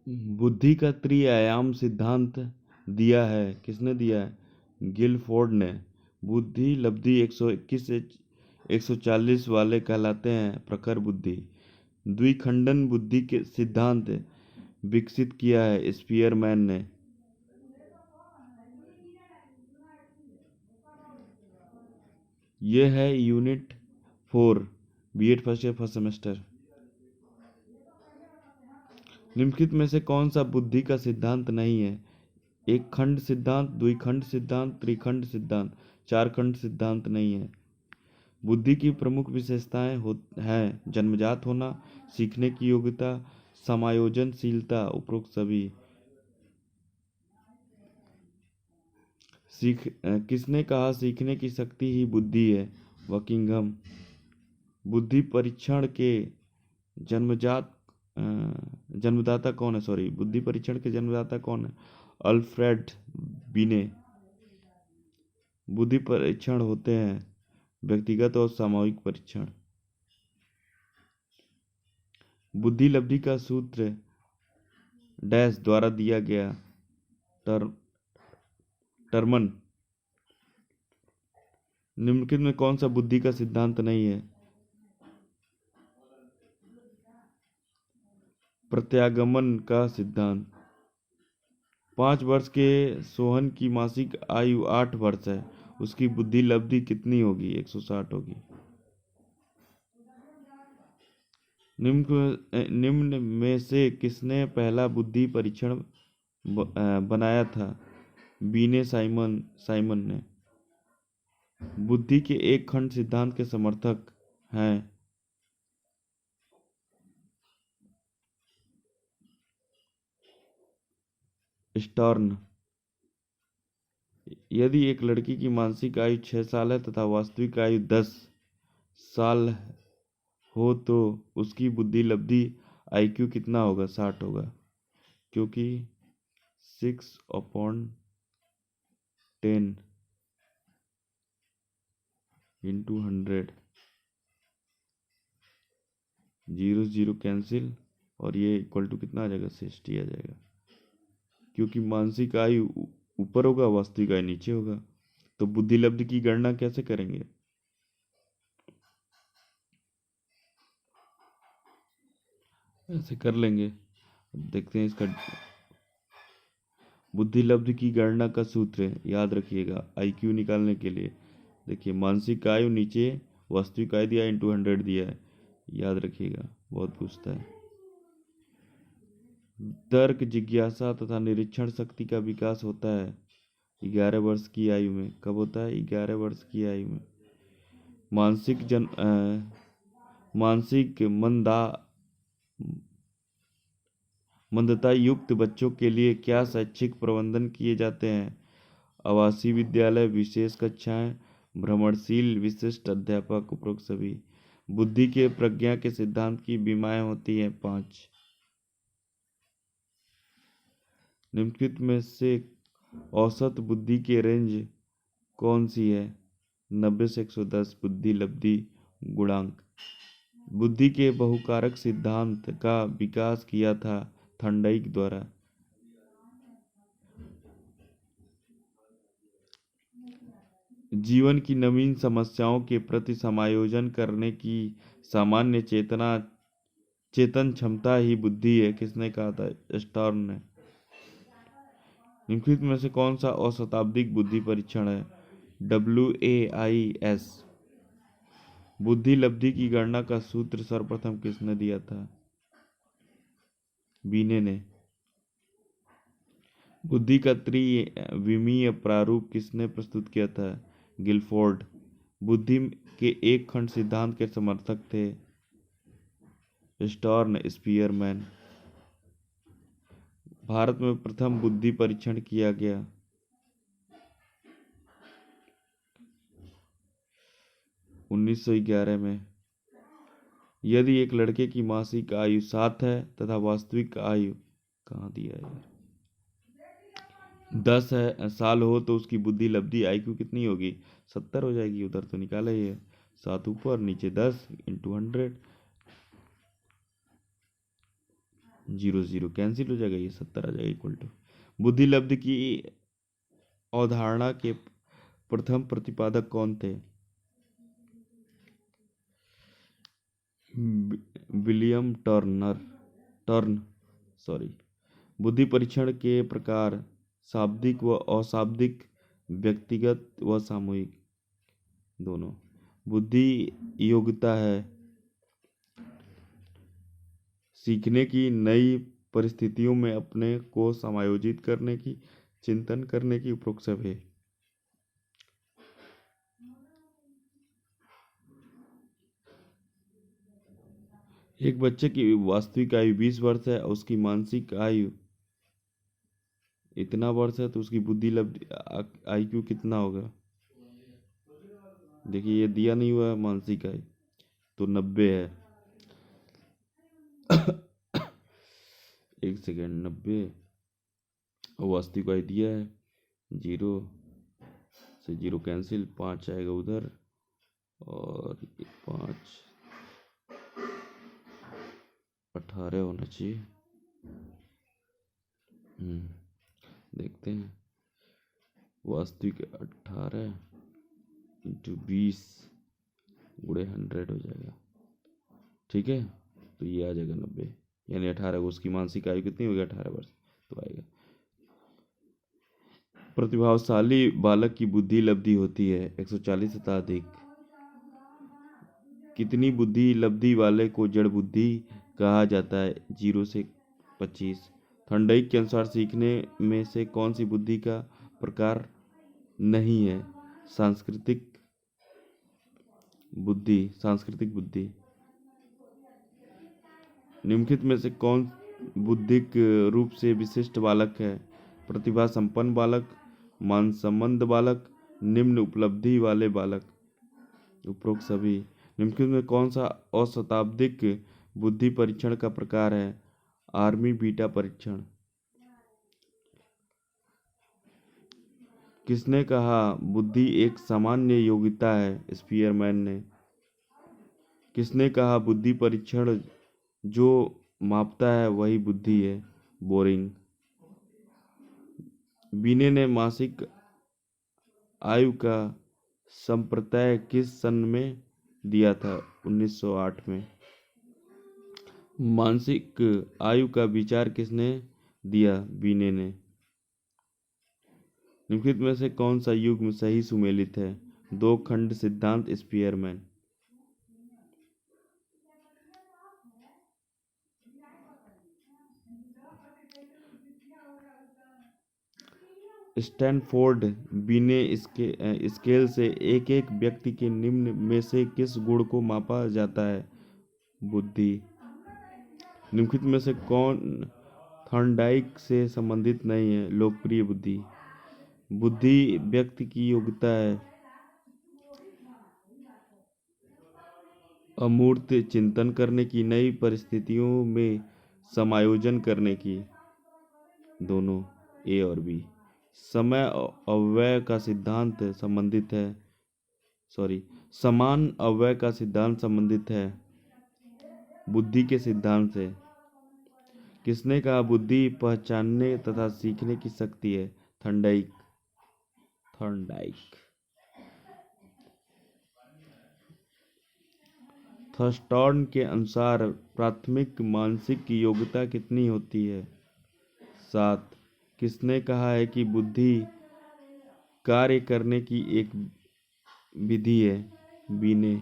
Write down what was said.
बुद्धि का त्रि-आयाम सिद्धांत दिया है, किसने दिया है? गिलफोर्ड ने। बुद्धि लब्धि 121 से 140 वाले कहलाते हैं प्रखर बुद्धि। द्विखंडन बुद्धि के सिद्धांत विकसित किया है स्पीयरमैन ने। यह है unit 4 BEd first year first semester. निम्नलिखित में से कौन सा बुद्धि का सिद्धांत नहीं है? एक खंड सिद्धांत, द्विखंड सिद्धांत, त्रिखंड सिद्धांत, चार खंड सिद्धांत नहीं है। बुद्धि की प्रमुख विशेषताएं हैं जन्मजात होना, सीखने की योग्यता, समायोजनशीलता। उपरोक्त सभी। किसने कहा सीखने की शक्ति ही बुद्धि है? बकिंघम। बुद्धि परीक्षण के जन्मदाता कौन है? बुद्धि परीक्षण के जन्मदाता कौन है? अल्फ्रेड बिने। बुद्धि परीक्षण होते हैं व्यक्तिगत और सामूहिक परीक्षण। बुद्धि लब्धि का सूत्र डैश द्वारा दिया गया। टर्मन। निम्नलिखित में कौन सा बुद्धि का सिद्धांत नहीं है? प्रत्यागमन का सिद्धांत। 5 वर्ष के सोहन की मासिक आयु 8 वर्ष है, उसकी बुद्धि लब्धि कितनी होगी? 160 होगी। निम्न में से किसने पहला बुद्धि परीक्षण बनाया था? बीने साइमन ने। बुद्धि के एक खंड सिद्धांत के समर्थक हैं स्टर्न। यदि एक लड़की की मानसिक आयु 6 साल है तथा वास्तविक आयु 10 साल हो तो उसकी बुद्धि लब्धि IQ कितना होगा? 60 होगा, क्योंकि 6/10 इंटू 100, 0 0 कैंसिल और ये इक्वल टू कितना आ जाएगा? 60 आ जाएगा, क्योंकि मानसिक आयु ऊपर होगा, वास्तविक आयु नीचे होगा। तो बुद्धि लब्धि की गणना कैसे करेंगे? ऐसे कर लेंगे। अब देखते हैं इसका। बुद्धि लब्धि की गणना का सूत्र याद रखिएगा IQ निकालने के लिए। देखिए मानसिक आयु नीचे, वास्तविक आयु दिया इंटू 100 दिया है, याद रखिएगा, बहुत पूछता है। तर्क, जिज्ञासा तथा निरीक्षण शक्ति का विकास होता है 11 वर्ष की आयु में। कब होता है? 11 वर्ष की आयु में। मानसिक मंदता युक्त बच्चों के लिए क्या शैक्षिक प्रबंधन किए जाते हैं? आवासीय विद्यालय, विशेष कक्षाएं, भ्रमणशील विशिष्ट अध्यापक। उपरोक्त सभी। बुद्धि के प्रज्ञा के सिद्धांत की बीमाएं होती हैं 5। निम्नलिखित में से औसत बुद्धि की रेंज कौन सी है? 90 से 110 बुद्धि लब्धि गुणांक। बुद्धि के बहुकारक सिद्धांत का विकास किया था थॉर्नडाइक द्वारा। जीवन की नवीन समस्याओं के प्रति समायोजन करने की सामान्य चेतन क्षमता ही बुद्धि है। किसने कहा था? स्टर्न ने। निम्नलिखित में से कौन सा अशताब्दिक बुद्धि परीक्षण है? WAIS। बुद्धि लब्धि की गणना का सूत्र सर्वप्रथम किसने दिया था? बीने ने। बुद्धि का त्रिविमीय प्रारूप किसने प्रस्तुत किया था? गिलफोर्ड। बुद्धि के एक खंड सिद्धांत के समर्थक थे स्टर्न, स्पीयरमैन। भारत में प्रथम बुद्धि परीक्षण किया गया 1911 में। यदि एक लड़के की मासिक आयु 7 है तथा वास्तविक आयु कहाँ दिया है 10 साल हो तो उसकी बुद्धि लब्धि IQ कितनी होगी? 70 हो जाएगी। उधर तो निकाला ही है, 7 ऊपर नीचे 10 इंटू 100, जीरो जीरो कैंसिल हो जाएगा, ये 70 आ जाएगा इक्वल टू। बुद्धि लब्धि की अवधारणा के प्रथम प्रतिपादक कौन थे? William turn sorry. बुद्धि परीक्षण के प्रकार शाब्दिक व अशाब्दिक, व्यक्तिगत व सामूहिक, दोनों। बुद्धि योग्यता है सीखने की, नई परिस्थितियों में अपने को समायोजित करने की, चिंतन करने की, उपरोक्त सब है। एक बच्चे की वास्तविक आयु 20 वर्ष है और उसकी मानसिक आयु इतना वर्ष है, तो उसकी बुद्धि लब्धि IQ कितना होगा? देखिए ये दिया नहीं हुआ है मानसिक आयु, तो 90 है। एक सेकेंड, 90 वास्तविक आयु दिया है, जीरो से जीरो कैंसिल, 5 आएगा उधर और 5 18 होना चाहिए। देखते हैं, वास्तविक 18 इंटू 20 गुणे 100 हो जाएगा, ठीक है। तो ये आ जाएगा 90, यानी 18। उसकी मानसिक आयु कितनी होगी? 18 वर्ष, तो आएगा। प्रतिभाशाली बालक की बुद्धि लब्धि होती है 140 तथा अधिक। कितनी बुद्धि लब्धि वाले को जड़ बुद्धि कहा जाता है? 0 से 25। थर्नडाइक के अनुसार सीखने में से कौन सी बुद्धि का प्रकार नहीं है? सांस्कृतिक बुद्धि। निम्नलिखित में से कौन बुद्धिक रूप से विशिष्ट बालक है? प्रतिभा संपन्न बालक, मान संबंध बालक, निम्न उपलब्धि वाले बालक, उपरोक्त सभी। निम्नलिखित में कौन सा अशताब्दिक बुद्धि परीक्षण का प्रकार है? आर्मी बीटा परीक्षण। किसने कहा बुद्धि एक सामान्य योग्यता है? स्पीयरमैन ने। किसने कहा बुद्धि परीक्षण जो मापता है वही बुद्धि है? बोरिंग। बीने ने मासिक आयु का संप्रत्यय किस सन में दिया था? 1908 में। मासिक आयु का विचार किसने दिया? बीने ने। निम्नलिखित में से कौन सा युग्म सही सुमेलित है? दो खंड सिद्धांत, स्पीयरमैन। स्टैनफोर्ड बीने स्केल से एक एक व्यक्ति के निम्न में से किस गुण को मापा जाता है? बुद्धि। निम्नलिखित में से कौन थॉर्नडाइक से संबंधित नहीं है? लोकप्रिय बुद्धि। बुद्धि व्यक्ति की योग्यता है अमूर्त चिंतन करने की, नई परिस्थितियों में समायोजन करने की, दोनों ए और बी। समय अव्यय का सिद्धांत संबंधित है समान अव्यय का सिद्धांत संबंधित है बुद्धि के सिद्धांत से। किसने कहा बुद्धि पहचानने तथा सीखने की शक्ति है? थॉर्नडाइक। थर्स्टन के अनुसार प्राथमिक मानसिक योग्यता कितनी होती है? 7। किसने कहा है कि बुद्धि कार्य करने की एक विधि है? बीने।